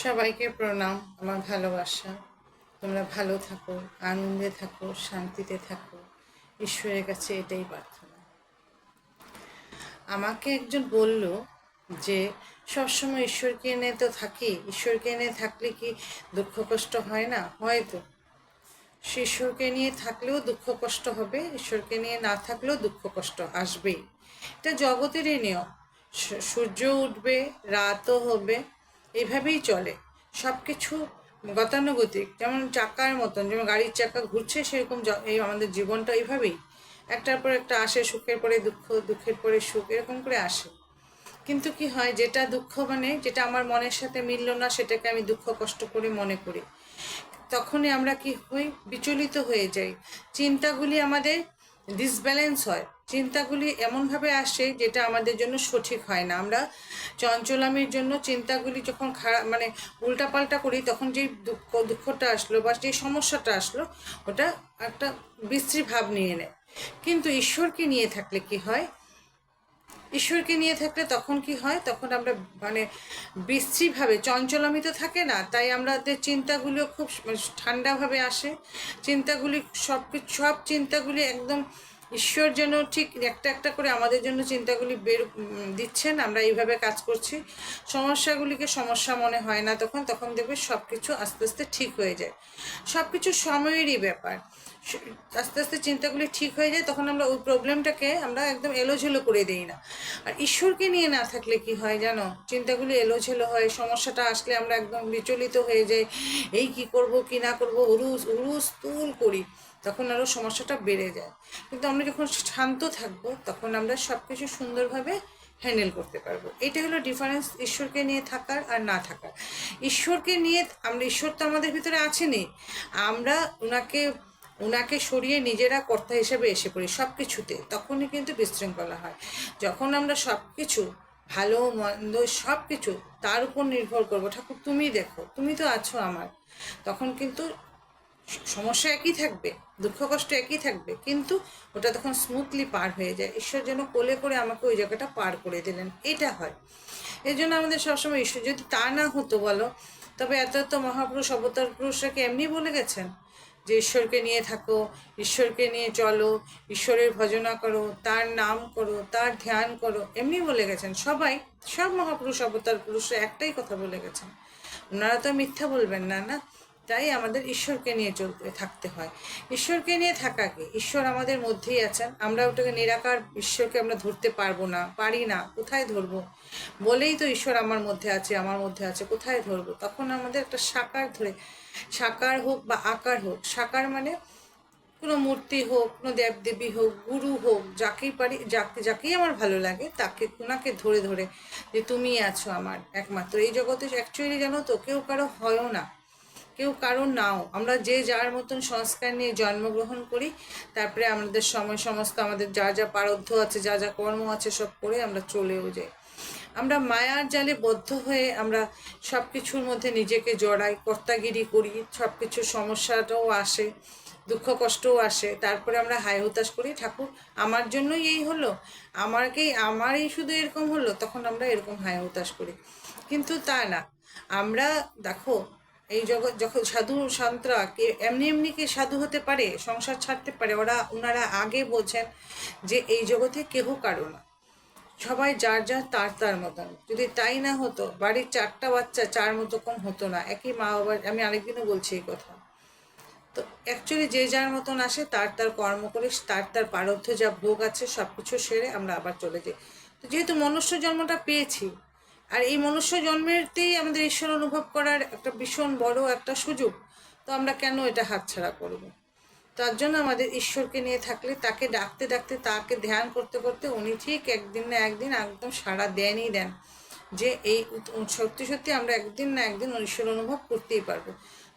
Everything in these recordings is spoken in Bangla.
সবাইকে প্রণাম, আমার ভালোবাসা। তোমরা ভালো থাকো, আনন্দে থাকো, শান্তিতে থাকো। ঈশ্বরের কাছে এটাই প্রার্থনা। আমাকে একজন বলল যে সবসময় ঈশ্বরকে এনে তো থাকি, ঈশ্বরকে এনে থাকলে কি দুঃখ কষ্ট হয় না? হয়তো সে ঈশ্বরকে নিয়ে থাকলেও দুঃখ কষ্ট হবে, ঈশ্বরকে নিয়ে না থাকলেও দুঃখ কষ্ট আসবেই। এটা জগতেরই নিয়ম। সূর্য উঠবে, রাতও হবে, এইভাবেই চলে সব কিছু। গতানুগতিক, যেমন চাকার মতন, যেমন গাড়ির চাকা ঘুরছে, সেরকম এই আমাদের জীবনটা এইভাবেই একটার পর একটা আসে। সুখের পরে দুঃখ, দুঃখের পরে সুখ, এরকম করে আসে। কিন্তু কি হয়, যেটা দুঃখ মানে যেটা আমার মনের সাথে মিলল না, সেটাকে আমি দুঃখ কষ্ট করে মনে করি। তখনই আমরা কি হই, বিচলিত হয়ে যাই। চিন্তাগুলি আমাদের ডিসব্যালেন্স হয়, চিন্তাগুলি এমনভাবে আসে যেটা আমাদের জন্য সঠিক হয় না। আমরা চঞ্চলামির জন্য চিন্তাগুলি যখন খারাপ মানে উল্টাপাল্টা করি, তখন যেই দুঃখটা আসলো বা যেই সমস্যাটা আসলো, ওটা একটা বিশ্রী ভাব নিয়ে নেয়। কিন্তু ঈশ্বরকে নিয়ে থাকলে কি হয়, ঈশ্বরকে নিয়ে থাকলে তখন কি হয়, তখন আমরা মানে বিশ্রীভাবে, চঞ্চলামিত থাকে না, তাই আমাদের চিন্তাগুলো খুব ঠান্ডাভাবে আসে। চিন্তাগুলি সব চিন্তাগুলি একদম ঈশ্বর যেন ঠিক একটা একটা করে আমাদের জন্য চিন্তাগুলি দিচ্ছেন, আমরা এইভাবে কাজ করছি। সমস্যাগুলিকে সমস্যা মনে হয় না, তখন তখন দেখবে সব কিছু আস্তে আস্তে ঠিক হয়ে যায়। সব কিছু সময়েরই ব্যাপার। আস্তে আস্তে চিন্তাগুলি ঠিক হয়ে যায়, তখন আমরা ওই প্রবলেমটাকে আমরা একদম এলোঝেলো করে দিই না। আর ঈশ্বরকে নিয়ে না থাকলে কি হয় জানো, চিন্তাগুলি এলোঝেলো হয়, সমস্যাটা আসলে আমরা একদম বিচলিত হয়ে যাই। এই কি করব কি না করব, উরুস তুল করি, তখন আরও সমস্যাটা বেড়ে যায়। কিন্তু আমরা যখন শান্ত থাকবো, তখন আমরা সব কিছু সুন্দরভাবে হ্যান্ডেল করতে পারবো। এটা হলো ডিফারেন্স ঈশ্বরকে নিয়ে থাকার আর না থাকার। ঈশ্বরকে নিয়ে ঈশ্বর তো আমাদের ভিতরে আছেনই, আমরা ওনাকে সরিয়ে নিজেরা কর্তা হিসেবে এসে পড়ি সব কিছুতে, তখনই কিন্তু বিশৃঙ্খলা হয়। যখন আমরা সব কিছু, ভালো মন্দ সব কিছু তার উপর নির্ভর করবো, ঠাকুর তুমি দেখো, তুমি তো আছো আমার, তখন কিন্তু সমস্যা একই থাকবে, দুঃখ কষ্ট একই থাকবে, কিন্তু ওটা তখন স্মুথলি পার হয়ে যায়। ঈশ্বর যেন কোলে করে আমাকে ওই জায়গাটা পার করে দিলেন, এটা হয়। এই জন্য আমাদের সবসময় ঈশ্বর, যদি তা না হতো বলো, তবে এত এত মহাপুরুষ অবতার পুরুষরাকে এমনি বলে গেছেন যে ঈশ্বরকে নিয়ে থাকো, ঈশ্বরকে নিয়ে চলো, ঈশ্বরের ভজনা করো, তার নাম করো, তার ধ্যান করো, এমনি বলে গেছেন সবাই। সব মহাপুরুষ অবতার পুরুষরা একটাই কথা বলে গেছেন, ওনারা তো মিথ্যা বলবেন না, না? তাই আমাদের ঈশ্বরকে নিয়ে থাকতে হয়। ঈশ্বরকে নিয়ে থাকাকে, ঈশ্বর আমাদের মধ্যেই আছেন, আমরা ওটাকে নিরাকার ঈশ্বরকে আমরা ধরতে পারবো না, পারি না, কোথায় ধরবো? বলেই তো ঈশ্বর আমার মধ্যে আছে, আমার মধ্যে আছে, কোথায় ধরবো? তখন আমাদের একটা সাকার ধরে, সাকার হোক বা আকার হোক, সাকার মানে কোনো মূর্তি হোক, কোনো দেবদেবী হোক, গুরু হোক, যাকেই পারি, যাকেই আমার ভালো লাগে, তাকে ওনাকে ধরে ধরে যে তুমি আছো আমার একমাত্র। এই জগতে অ্যাকচুয়ালি জানো তো, কেউ কারো হয়ও না, কেউ কারো নাও। আমরা যে যার মতন সংস্কার নিয়ে জন্মগ্রহণ করি, তারপরে আমাদের সময় সমস্ত আমাদের যা যা পারদ্ধ আছে, যা যা কর্ম আছে, সব করে আমরা চলেও যাই। আমরা মায়ার জালে বদ্ধ হয়ে আমরা সব কিছুর মধ্যে নিজেকে জড়াই, কর্তাগিরি করি, সব কিছুর সমস্যাটাও আসে, দুঃখ কষ্টও আসে, তারপরে আমরা হায় হতাশ করি, ঠাকুর আমার জন্যই এই হলো, আমারই শুধু এরকম হলো, তখন আমরা এরকম হায় হতাশ করি। কিন্তু তা না, আমরা দেখো, এই জগৎ যখন সাধু সন্তরা কে এমনি এমনি কে সাধু হতে পারে, সংসার ছাড়তে পারে, ওনারা আগে বোঝেন যে এই জগতে কেহ কারো না, সবাই যার যার তার তার মতন। যদি তাই না হতো, বাড়ির 4টা বাচ্চা 4 মতো কম হতো না, একই মা বাবার। আমি আরেকদিনও বলছি এই কথা। তো অ্যাকচুয়ালি যে যার মতন আসে, তার তার কর্ম করে, তার তার পারদ্ধ যা ভোগ আছে সব কিছু সেরে আমরা আবার চলে যাই। তো যেহেতু মনুষ্য জন্মটা পেয়েছি, আর এই মনুষ্য জন্মেরতেই আমাদের ঈশ্বর অনুভব করার একটা ভীষণ বড় একটা সুযোগ, তো আমরা কেন এটা হাতছাড়া করব? তার জন্য আমাদের ঈশ্বরকে নিয়ে থাকলে, তাকে ডাকতে ডাকতে, তাকে ধ্যান করতে করতে, উনি ঠিক একদিন না একদিন একদম সাড়া দেনই দেন, যে এই সত্যি সত্যি আমরা একদিন না একদিন ঈশ্বর অনুভব করতেই পারবো।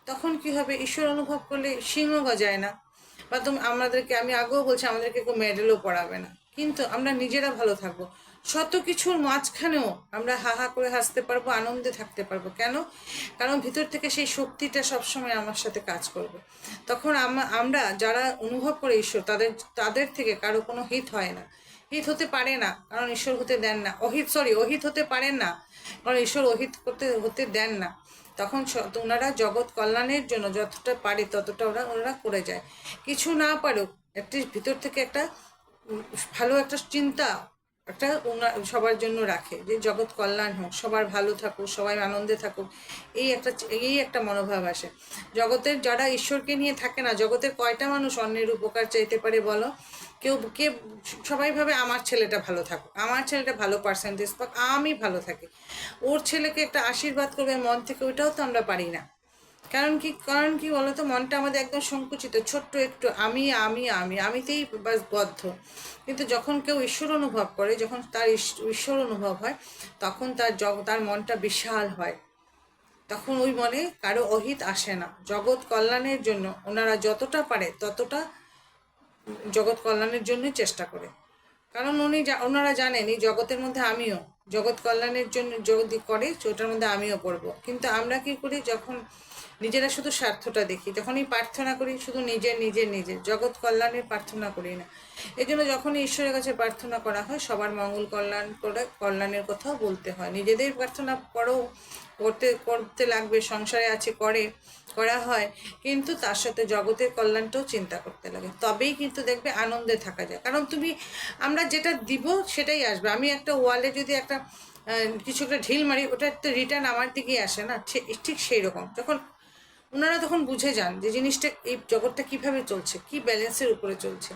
তখন কি হবে, ঈশ্বর অনুভব করলে সিংহ গজায় না, বা আমাদেরকে, আমি আগেও বলছি, আমাদেরকে কেউ মেডেলও পড়াবে না, কিন্তু আমরা নিজেরা ভালো থাকবো। শত কিছুর মাঝখানেও আমরা হা হা করে হাসতে পারবো, আনন্দে থাকতে পারবো। কেন? কারণ ভিতর থেকে সেই শক্তিটা সবসময় আমার সাথে কাজ করবে। তখন আমরা যারা অনুভব করে ঈশ্বর, তাদের থেকে কারো কোনো হিত হয় না, হিত হতে পারে না, কারণ ঈশ্বর হতে দেন না। অহিত হতে পারেন না, কারণ ঈশ্বর অহিত হতে দেন না। তখন ওনারা জগৎ কল্যাণের জন্য যতটা পারে ততটা ওনারা করে যায়। কিছু না পারুক, অ্যাটলিস্ট ভিতর থেকে একটা ভালো একটা চিন্তা একটা সবার জন্য রাখে, যে জগৎ কল্যাণ হোক, সবার ভালো থাকুক, সবাই আনন্দে থাকুক, এই একটা মনোভাব আসে। জগতের যারা ঈশ্বরকে নিয়ে থাকে না, জগতের কয়টা মানুষ অন্যের উপকার চাইতে পারে বলো? কে? সবাই ভাবে আমার ছেলেটা ভালো থাকুক, আমার ছেলেটা ভালো পার্সেন্টেজ পাক, আমি ভালো থাকি। ওর ছেলেকে একটা আশীর্বাদ করবে মন থেকে, ওইটাও তো আমরা পারি না। কারণ কি বলতো, মনটা আমাদের একদম সংকুচিত, ছোট্ট একটু আমিতেই বাস বদ্ধ। কিন্তু যখন কেউ ঈশ্বর অনুভব করে, যখন তার ঈশ্বর অনুভব হয়, তখন তার মনটা বিশাল হয়। তখন ওই মনে কারো অহিত আসে না। জগৎ কল্যাণের জন্য ওনারা যতটা পারে ততটা জগৎ কল্যাণের জন্যই চেষ্টা করে। কারণ ওনারা জানেন এই জগতের মধ্যে আমিও, জগৎ কল্যাণের জন্য যদি করে ওটার মধ্যে আমিও পড়বো। কিন্তু আমরা কি করি, যখন নিজেরা শুধু স্বার্থটা দেখি, যখনই প্রার্থনা করি শুধু নিজের জগৎ কল্যাণের প্রার্থনা করি না। এই জন্য যখনই ঈশ্বরের কাছে প্রার্থনা করা হয়, সবার মঙ্গল কল্যাণের কথাও বলতে হয়। নিজেদের প্রার্থনা করতে লাগবে, সংসারে আছে করা হয়, কিন্তু তার সাথে জগতের কল্যাণটাও চিন্তা করতে লাগে। তবেই কিন্তু দেখবে আনন্দে থাকা যায়। কারণ আমরা যেটা দিব সেটাই আসবে। আমি একটা ওয়ালে যদি একটা কিছু একটা ঢিল মারি, ওটা তো রিটার্ন আমার দিকেই আসে না। ঠিক সেই রকম যখন ওনারা তখন বুঝে যান যে জিনিসটা, এই জগৎটা কিভাবে চলছে, কি ব্যালেন্সের উপরে চলছে।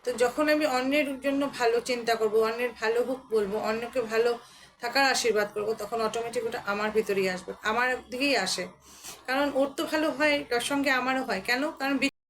তো যখন আমি অন্যের জন্য ভালো চিন্তা করব, অন্যের ভালো হোক বলবো, অন্যকে ভালো থাকার আশীর্বাদ করব, তখন অটোমেটিক ওটা আমার ভিতরেই আসবে, আমার দিকেই আসে। কারণ ওর তো ভালো হয়, তার সঙ্গে আমারও হয়। কেন? কারণ